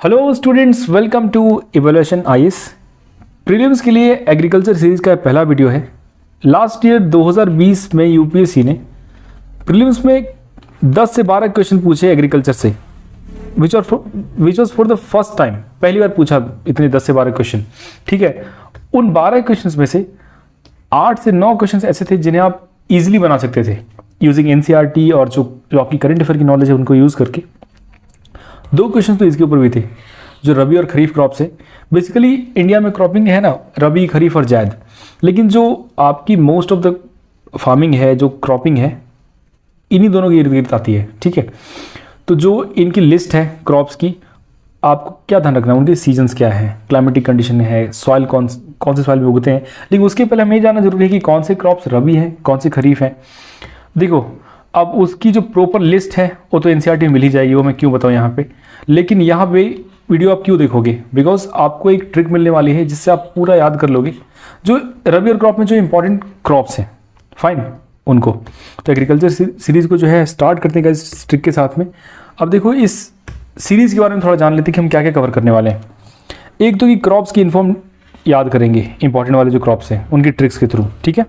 Hello students, welcome to evolution IAS. Prelims के लिए agriculture series का पहला वीडियो है। लास्ट ईयर 2020 में यूपीएससी ने प्रीलिम्स में 10 से 12 क्वेश्चन पूछे एग्रीकल्चर से, which was for the first time. पहली बार पूछा इतने 10 से 12 क्वेश्चन। ठीक है, उन 12 क्वेश्चन में से 8 से 9 क्वेश्चन ऐसे थे जिन्हें आप इजीली बना सकते थे यूजिंग एनसीईआरटी और जो आपकी करंट अफेयर की नॉलेज है उनको यूज़ करके। 2 क्वेश्चन तो इसके ऊपर भी थे जो रबी और खरीफ क्रॉप्स है। बेसिकली इंडिया में क्रॉपिंग है ना, रबी, खरीफ और जायद, लेकिन जो आपकी मोस्ट ऑफ द फार्मिंग है, जो क्रॉपिंग है, इन्हीं दोनों के इर्द गिर्द आती है। ठीक है, तो जो इनकी लिस्ट है क्रॉप्स की, आपको क्या ध्यान रखना है, उनके सीजन्स क्या है, क्लाइमेटिक कंडीशन है, सॉइल कौन से सॉइल में उगते हैं। लेकिन उसके पहले हमें ये जानना जरूरी है कि कौन से क्रॉप्स रबी हैं, कौन से खरीफ हैं। देखो, अब उसकी जो प्रॉपर लिस्ट है वो तो एनसीईआरटी में मिल ही जाएगी, वो मैं क्यों बताऊँ यहाँ पे। लेकिन यहाँ पे वीडियो आप क्यों देखोगे, बिकॉज आपको एक ट्रिक मिलने वाली है जिससे आप पूरा याद कर लोगे जो रबी और क्रॉप में जो इंपॉर्टेंट क्रॉप्स हैं, फाइन, उनको। तो एग्रीकल्चर सीरीज़ को जो है स्टार्ट करने का इस ट्रिक के साथ में। अब देखो, इस सीरीज़ के बारे में थोड़ा जान लेते हैं कि हम क्या क्या कवर करने वाले हैं। एक तो कि क्रॉप्स की इन्फॉर्म याद करेंगे, इंपॉर्टेंट वाले जो क्रॉप्स हैं उनकी ट्रिक्स के थ्रू। ठीक है,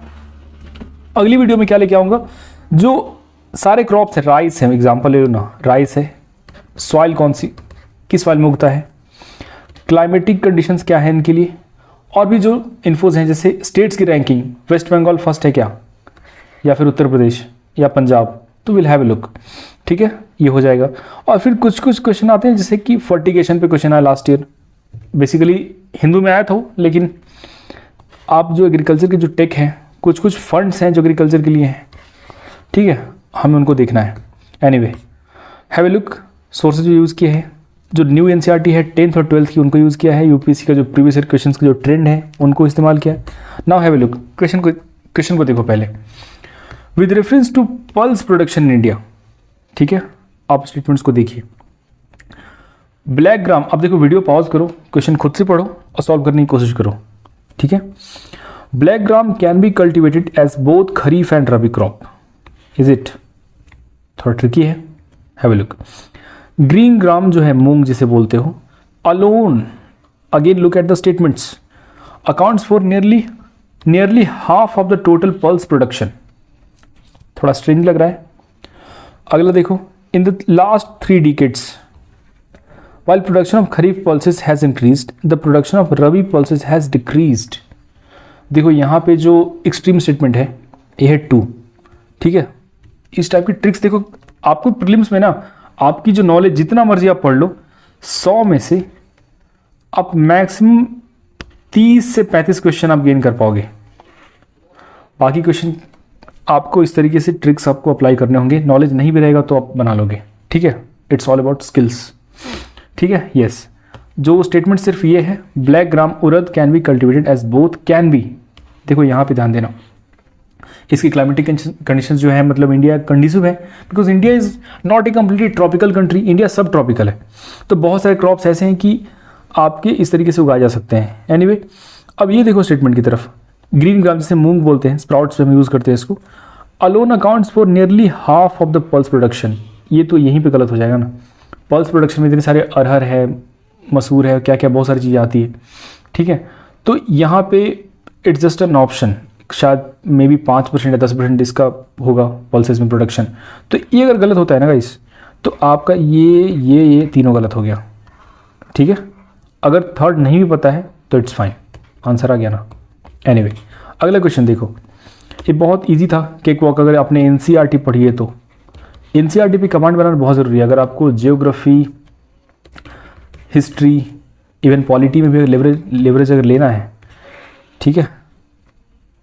अगली वीडियो में क्या लेके आऊँगा, जो सारे क्रॉप्स है, राइस है, एग्जांपल ले लो ना, राइस है, सॉइल कौन सी, किस सॉइल में उगता है, क्लाइमेटिक कंडीशंस क्या है इनके लिए, और भी जो इन्फोज हैं जैसे स्टेट्स की रैंकिंग, वेस्ट बंगाल फर्स्ट है क्या, या फिर उत्तर प्रदेश या पंजाब, तो विल हैव ए लुक। ठीक है, ये हो जाएगा। और फिर कुछ क्वेश्चन आते हैं जैसे कि फर्टिगेशन पे क्वेश्चन आया लास्ट ईयर, बेसिकली हिंदू में आया था, लेकिन आप जो एग्रीकल्चर के जो टेक हैं, कुछ फंड्स हैं जो एग्रीकल्चर के लिए हैं। ठीक है, हमें उनको देखना है। Anyway, have a look. Sources जो यूज़ किए हैं, जो न्यू एनसीईआरटी है 10th और 12th की, उनको यूज़ किया है। यूपीएससी का जो प्रीवियस ईयर क्वेश्चंस का जो ट्रेंड है उनको इस्तेमाल किया है। Now have a look, question को देखो पहले। With reference to pulse production in India, ठीक है, आप स्टेटमेंट्स को देखिए। ब्लैक ग्राम, अब देखो, वीडियो पॉज करो, क्वेश्चन खुद से पढ़ो और सॉल्व करने की कोशिश करो। ठीक है, black gram can be cultivated as both kharif and rabi crop, is it? थोड़ा ट्रिकी है, have a look. Green gram जो है, मूंग जिसे बोलते हो, alone, again look at the statements, accounts for nearly half of the total pulse production. थोड़ा strange लग रहा है। अगला देखो, in the last 3 decades while production of kharif pulses has increased, the production of rabi pulses has decreased। देखो यहाँ पे जो एक्सट्रीम स्टेटमेंट है ये है 2। ठीक है, इस टाइप की ट्रिक्स देखो, आपको प्रीलिम्स में ना, आपकी जो नॉलेज जितना मर्जी आप पढ़ लो, 100 में से आप मैक्सिमम 30 से 35 क्वेश्चन आप गेन कर पाओगे। बाकी क्वेश्चन आपको इस तरीके से ट्रिक्स आपको अप्लाई करने होंगे। नॉलेज नहीं भी रहेगा तो आप बना लोगे। ठीक है, इट्स ऑल अबाउट स्किल्स। ठीक है, यस, जो स्टेटमेंट सिर्फ ये है, black gram urad can be cultivated as both can be. देखो यहाँ पे ध्यान देना, इसकी क्लाइमेटिक कंडीशंस जो है, मतलब इंडिया कंडीसिव है, because India is not a completely tropical country, India सब ट्रॉपिकल है। तो बहुत सारे क्रॉप्स ऐसे हैं कि आपके इस तरीके से उगाए जा सकते हैं। एनीवे, अब ये देखो स्टेटमेंट की तरफ, ग्रीन ग्राम जिसे मूंग बोलते हैं, स्प्राउट्स पे हम यूज़ करते हैं इसको, alone accounts for nearly half of the pulse production. ये तो यहीं पे गलत हो जाएगा ना, पल्स प्रोडक्शन में इतने सारे अरहर है, मसूर है, क्या क्या बहुत सारी चीज़ें आती है। ठीक है, तो यहाँ पे इट्स जस्ट एन ऑप्शन, शायद मे बी 5% या 10% इसका होगा पल्सेस में प्रोडक्शन। तो ये अगर गलत होता है ना गाइस, तो आपका ये तीनों गलत हो गया। ठीक है, अगर थर्ड नहीं भी पता है तो इट्स फाइन, आंसर आ गया ना। एनीवे, अगला क्वेश्चन देखो, ये बहुत इजी था, केक वॉक। अगर आपने एनसीईआरटी पढ़ी है तो एनसीईआरटी पे कमांड बनाना बहुत ज़रूरी है। अगर आपको जियोग्राफी, हिस्ट्री, इवन पॉलिटी में भी लेवरेज अगर लेना है, ठीक है,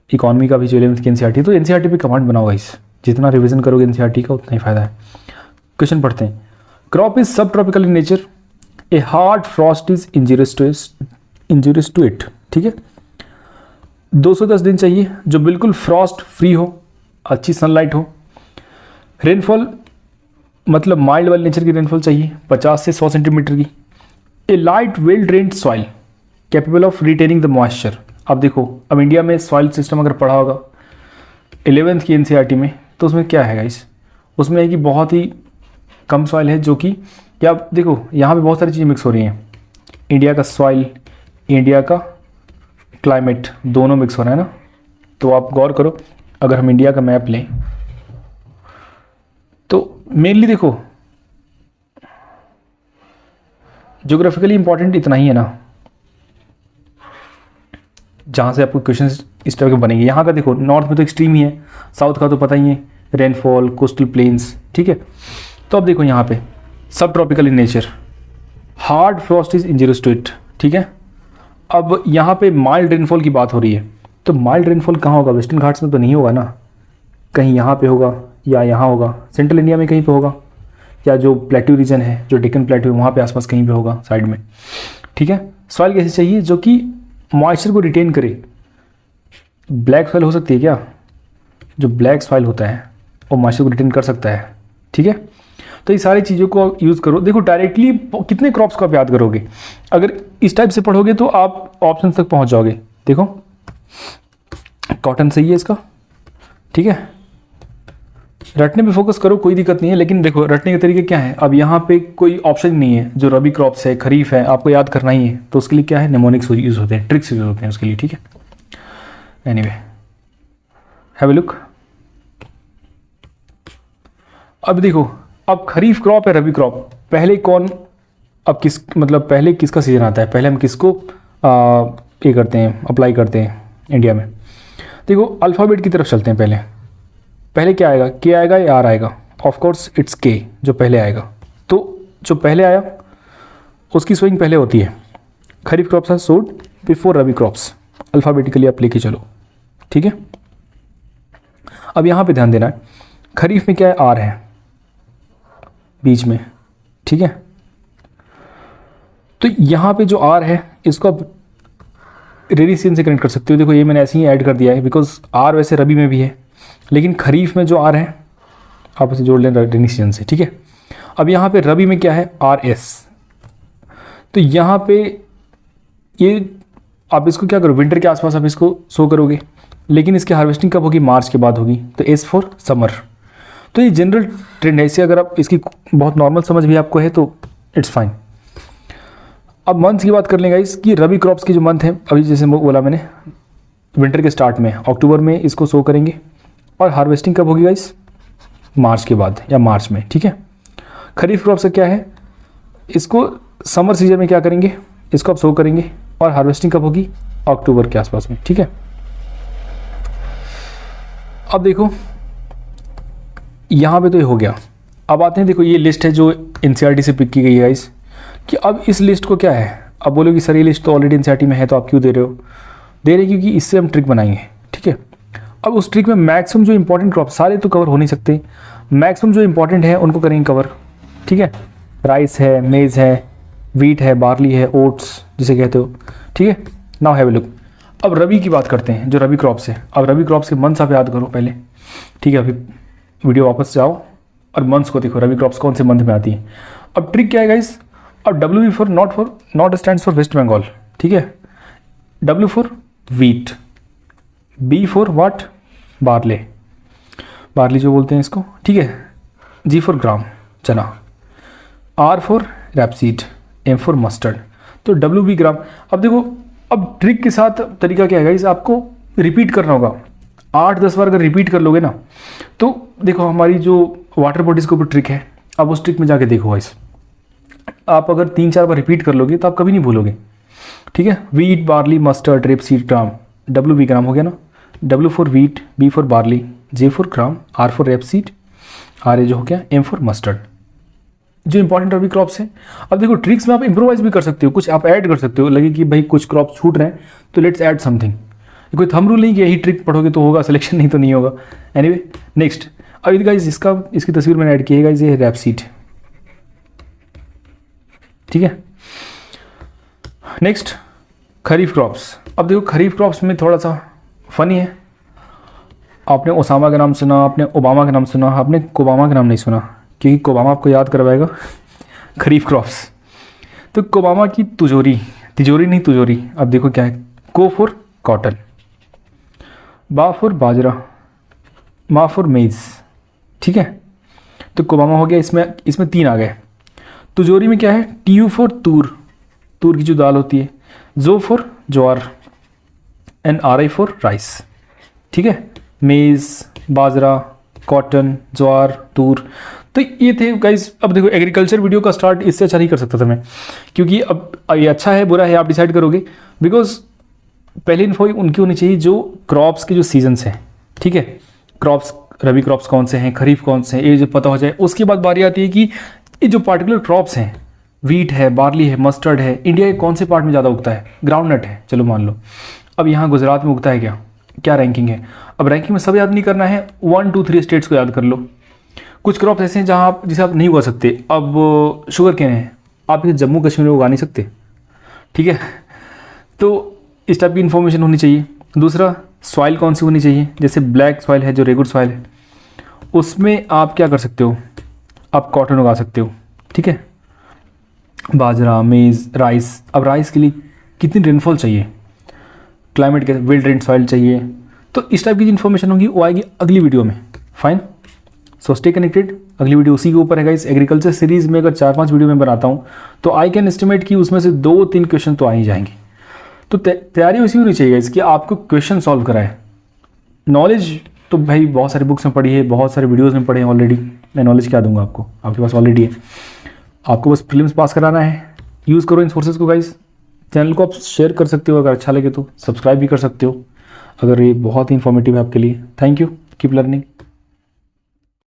इकोनॉमी का भी जो 11th की एनसीईआरटी, तो एनसीईआरटी पे कमांड बनाओ गाइस। जितना रिवीजन करोगे एनसीईआरटी का उतना ही फायदा है। क्वेश्चन पढ़ते हैं। Crop is subtropical in nature, a hard frost is injurious to it. ठीक है, 210 दिन चाहिए जो बिल्कुल फ्रॉस्ट फ्री हो, अच्छी सनलाइट हो। रेनफॉल मतलब माइल्ड वाले नेचर की रेनफॉल चाहिए, 50 से 100 सेंटीमीटर की। A light well drained soil capable of retaining the moisture. अब देखो, अब इंडिया में सॉइल सिस्टम अगर पढ़ा होगा 11th की एनसीईआरटी में, तो उसमें क्या है गाइस, उसमें है कि बहुत ही कम सॉइल है, जो कि क्या, देखो यहाँ पे बहुत सारी चीज़ें मिक्स हो रही हैं। इंडिया का सॉइल, इंडिया का क्लाइमेट दोनों मिक्स हो रहा है ना। तो आप गौर करो, अगर हम इंडिया का मैप लें तो मेनली देखो ज्योग्राफिकली इंपॉर्टेंट इतना ही है ना, जहाँ से आपको क्वेश्चन इस तरह के बनेंगे। यहाँ का देखो नॉर्थ में तो एक्सट्रीम ही है, साउथ का तो पता ही है, रेनफॉल, कोस्टल प्लेन्स, ठीक है। तो अब देखो यहाँ पे subtropical in nature, hard frost is injurious to it, ठीक है। अब यहाँ पे माइल्ड रेनफॉल की बात हो रही है, तो माइल्ड रेनफॉल कहाँ होगा? वेस्टर्न घाट्स में तो नहीं होगा ना, कहीं यहाँ पे होगा या यहाँ होगा, सेंट्रल इंडिया में कहीं पे होगा, या जो प्लेट्यू रीजन है, जो डेक्कन प्लेट्यू, वहाँ पे आसपास कहीं पे होगा साइड में, ठीक है। सॉइल कैसी चाहिए? जो कि मॉइस्चर को रिटेन करे। ब्लैक सॉइल हो सकती है क्या? जो ब्लैक सॉइल होता है वो मॉइस्चर को रिटेन कर सकता है, ठीक है। तो ये सारी चीज़ों को यूज़ करो। देखो डायरेक्टली कितने क्रॉप्स को आप याद करोगे? अगर इस टाइप से पढ़ोगे तो आप ऑप्शन तक पहुंच जाओगे। देखो कॉटन सही है इसका, ठीक है। रटने पे फोकस करो, कोई दिक्कत नहीं है, लेकिन देखो रटने के तरीके क्या है। अब यहाँ पे कोई ऑप्शन नहीं है, जो रबी क्रॉप्स है, खरीफ है, आपको याद करना ही है। तो उसके लिए क्या है, नेमोनिक्स यूज़ होते हैं, ट्रिक्स यूज़ होते हैं उसके लिए, ठीक है। Anyway have a look. अब देखो, अब खरीफ क्रॉप है, रबी क्रॉप, पहले कौन, अब किस मतलब पहले किसका सीजन आता है, पहले हम किसको ये करते हैं, अप्लाई करते हैं इंडिया में। देखो अल्फ़ाबेट की तरफ चलते हैं। पहले क्या आएगा? के आएगा या आर आएगा? ऑफ कोर्स इट्स के, जो पहले आएगा। तो जो पहले आया उसकी सोइंग पहले होती है। खरीफ क्रॉप्स आर सोड बिफोर रबी क्रॉप्स, अल्फ़ाबेटिकली आप लेके चलो, ठीक है। अब यहाँ पे ध्यान देना है, खरीफ में क्या है, आर है बीच में, ठीक है। तो यहाँ पे जो आर है इसको आप रेनी सीजन से कनेक्ट कर सकते हो। देखो ये मैंने ऐसे ही ऐड कर दिया है, बिकॉज आर वैसे रबी में भी है, लेकिन खरीफ में जो आर है आप इसे जोड़ लें रेनी सीजन से, ठीक है। अब यहाँ पे रबी में क्या है, आर एस। तो यहाँ पे ये आप इसको क्या करो, विंटर के आसपास आप इसको शो करोगे, लेकिन इसकी हार्वेस्टिंग कब होगी? मार्च के बाद होगी। तो एस फॉर समर। तो ये जनरल ट्रेंड है, इसे अगर आप इसकी बहुत नॉर्मल समझ भी आपको है तो इट्स फाइन। अब मंथ्स की बात कर लेंगे इसकी, रबी क्रॉप्स की जो मंथ है, अभी जैसे बोला मैंने विंटर के स्टार्ट में अक्टूबर में इसको शो करेंगे, और हार्वेस्टिंग कब होगी गाइस? मार्च के बाद या मार्च में, ठीक है। खरीफ क्रॉप्स का क्या है, इसको समर सीजन में क्या करेंगे, इसको आप शो करेंगे, और हार्वेस्टिंग कब होगी? अक्टूबर के आसपास में, ठीक है। अब देखो यहाँ पे तो ये हो गया। अब आते हैं, देखो ये लिस्ट है जो एनसीईआरटी से पिक की गई है गाइस, कि अब इस लिस्ट को क्या है, अब बोलोगे सर ये लिस्ट तो ऑलरेडी एनसीईआरटी में है तो आप क्यों दे रहे हो? दे रहे क्योंकि इससे हम ट्रिक बनाएंगे, ठीक है। अब उस ट्रिक में मैक्सिमम जो इंपॉर्टेंट क्रॉप, सारे तो कवर हो नहीं सकते, मैक्सिमम जो इंपॉर्टेंट है उनको करेंगे कवर, ठीक है। राइस है, मेज़ है, वीट है, बार्ली है, ओट्स जिसे कहते हो, ठीक है। Now have a look. अब रबी की बात करते हैं, जो रबी क्रॉप्स है। अब रबी क्रॉप्स के मंथ्स आप याद करो पहले, ठीक है। अभी वीडियो वापस जाओ और मंथ्स को देखो, रबी क्रॉप्स कौन से मंथ में आती है। अब ट्रिक क्या है गाइस, अब W for not stands for West Bengal, ठीक है। W for wheat, B for what, barley, barley जो बोलते हैं इसको, ठीक है। जी for gram, chana, R for rapeseed, M for mustard. तो डब्ल्यू बी ग्राम। अब देखो, अब ट्रिक के साथ तरीका क्या है गाइस, आपको रिपीट करना होगा 8-10 बार। अगर रिपीट कर लोगे ना तो देखो हमारी जो वाटर बॉडीज के ऊपर ट्रिक है, अब उस ट्रिक में जाके देखो गाइस, आप अगर 3-4 बार रिपीट कर लोगे तो आप कभी नहीं भूलोगे, ठीक है। Wheat, barley, mustard, rapeseed, gram, W B gram हो गया ना। W for wheat, B for barley, J for gram, R for rapeseed, R A जो हो गया, एम फॉर मस्टर्ड, जो इंपॉर्टेंट रबी क्रॉप्स हैं। अब देखो ट्रिक्स में आप इंप्रोवाइज भी कर सकते हो, कुछ आप ऐड कर सकते हो। लगे कि भाई कुछ क्रॉप छूट रहे हैं तो लेट्स ऐड समथिंग। कोई थंब रूल नहीं कि यही ट्रिक पढ़ोगे तो होगा सिलेक्शन, नहीं तो नहीं होगा। एनीवे नेक्स्ट, अब गाइस इसकी तस्वीर मैंने ऐड की है गाइस, ये रैपसीड, ठीक है। नेक्स्ट खरीफ क्रॉप्स। अब देखो खरीफ क्रॉप्स में थोड़ा सा फनी है। आपने ओसामा का नाम सुना, आपने ओबामा का नाम सुना, आपने कोबामा का नाम नहीं सुना, क्योंकि कोबामा आपको याद करवाएगा खरीफ क्रॉप्स। तो कोबामा की तिजोरी नहीं तुजोरी। अब देखो क्या है, को फॉर कॉटन, बा फॉर बाजरा, मा फॉर मेज़, ठीक है। तो कोबामा हो गया, इसमें 3 आ गए। तुजोरी में क्या है, टी यू फॉर तूर तूर की जो दाल होती है, जो for jowar, and RI for rice, ठीक है। मेज़, बाजरा, कॉटन, ज्वार, तूर। तो ये थे गाइस। अब देखो एग्रीकल्चर वीडियो का स्टार्ट इससे अच्छा नहीं कर सकता था मैं, क्योंकि अब ये अच्छा है बुरा है आप डिसाइड करोगे। बिकॉज पहली इन्फो उनकी होनी चाहिए जो क्रॉप्स के जो सीजन्स हैं, ठीक है, क्रॉप्स, रबी क्रॉप्स कौन से हैं, खरीफ कौन से हैं, ये जो पता हो जाए। उसके बाद बारी आती है कि ये जो पार्टिकुलर क्रॉप्स हैं, वीट है, बार्ली है, मस्टर्ड है, इंडिया के कौन से पार्ट में ज़्यादा उगता है, ग्राउंडनट है, चलो मान लो। अब यहाँ गुजरात में उगता है क्या, क्या रैंकिंग है। अब रैंकिंग में सब याद नहीं करना है, 1 2 3 स्टेट्स को याद कर लो। कुछ क्रॉप्स ऐसे हैं जहाँ आप जिसे आप नहीं उगा सकते। अब शुगर केन है, आप इसे जम्मू कश्मीर में उगा नहीं सकते, ठीक है। तो इस टाइप की इन्फॉर्मेशन होनी चाहिए। दूसरा, सॉइल कौन सी होनी चाहिए, जैसे ब्लैक सॉइल है जो रेगुलर सॉइल है, उसमें आप क्या कर सकते हो, आप कॉटन उगा सकते हो, ठीक है। बाजरा, मेज़, राइस। अब राइस के लिए कितनी रेनफॉल चाहिए, क्लाइमेट कैसे, वेल ड्रेन्ड सॉइल चाहिए। तो इस टाइप की इन्फॉर्मेशन होगी वो आएगी अगली वीडियो में। Fine, so stay connected. अगली वीडियो उसी के ऊपर है गाइस। एग्रीकल्चर सीरीज़ में अगर 4-5 वीडियो मैं बनाता हूँ तो आई कैन एस्टिमेट कि उसमें से 2-3 क्वेश्चन तो आ ही जाएंगे। तो तैयारी उसी होनी चाहिए गाइस कि आपको क्वेश्चन सॉल्व कराए। नॉलेज तो भाई बहुत सारी बुक्स में पढ़ी है, बहुत सारे वीडियोज़ में पढ़े हैं ऑलरेडी। मैं नॉलेज क्या दूंगा आपको, आपके पास ऑलरेडी है। आपको बस प्रीलिम्स पास कराना है। यूज़ करो इन सोर्सेज को गाइस। चैनल को आप शेयर कर सकते हो, अगर अच्छा लगे तो सब्सक्राइब भी कर सकते हो, अगर ये बहुत ही इन्फॉर्मेटिव है आपके लिए। Thank you, keep learning.